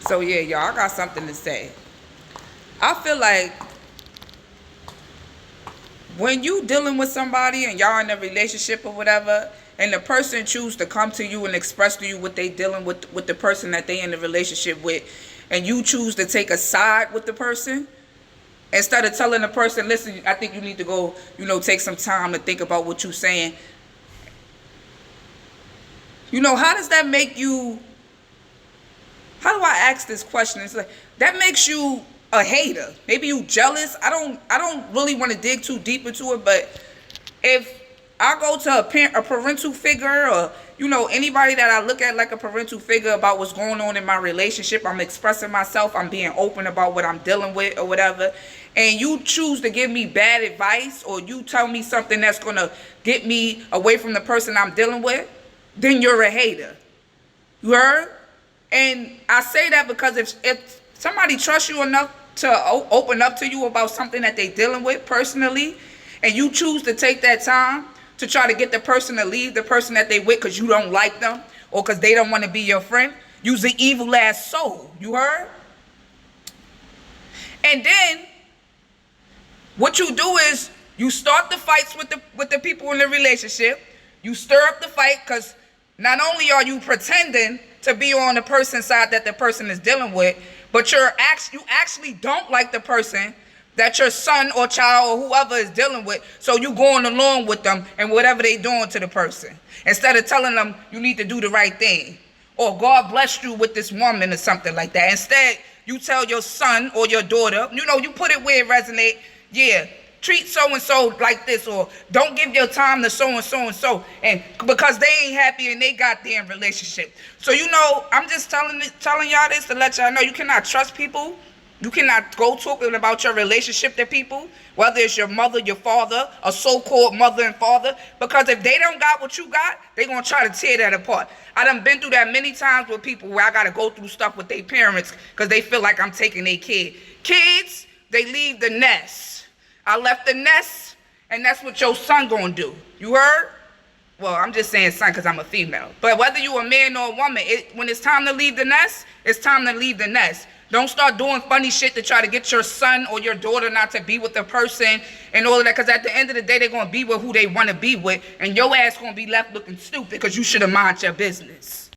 So yeah, y'all, I got something to say. I feel like when you dealing with somebody and y'all in a relationship or whatever, and the person choose to come to you and express to you what they dealing with the person that they in the relationship with, and you choose to take a side with the person, instead of telling the person, listen, I think you need to go, take some time to think about what you're saying. How does that make you, how do I ask this question? It's like, that makes you a hater. Maybe you jealous. I don't really want to dig too deep into it, but if I go to a parental figure, or anybody that I look at like a parental figure about what's going on in my relationship, I'm expressing myself, I'm being open about what I'm dealing with or whatever, and you choose to give me bad advice, or you tell me something that's going to get me away from the person I'm dealing with, then you're a hater. You heard? And I say that because if somebody trusts you enough to open up to you about something that they're dealing with personally, and you choose to take that time to try to get the person to leave the person that they with because you don't like them, or because they don't want to be your friend, you's an evil ass soul. You heard? And then what you do is you start the fights with the people in the relationship. You stir up the fight because not only are you pretending to be on the person's side that the person is dealing with, but you actually don't like the person that your son or child or whoever is dealing with, so you going along with them and whatever they doing to the person, instead of telling them you need to do the right thing, or God bless you with this woman or something like that. Instead, you tell your son or your daughter, you put it where it resonate, yeah, treat so-and-so like this, or don't give your time to so-and-so, and because they ain't happy in they goddamn relationship. So I'm just telling y'all this to let y'all know you cannot trust people. You cannot go talking about your relationship to people, whether it's your mother, your father, a so-called mother and father, because if they don't got what you got, they gonna try to tear that apart. I done been through that many times with people where I gotta go through stuff with their parents because they feel like I'm taking their kid. Kids, they leave the nest. I left the nest, and that's what your son gonna do. You heard? Well, I'm just saying son because I'm a female. But whether you a man or a woman, when it's time to leave the nest, it's time to leave the nest. Don't start doing funny shit to try to get your son or your daughter not to be with the person and all of that, because at the end of the day, they're going to be with who they want to be with, and your ass going to be left looking stupid because you should have minded your business.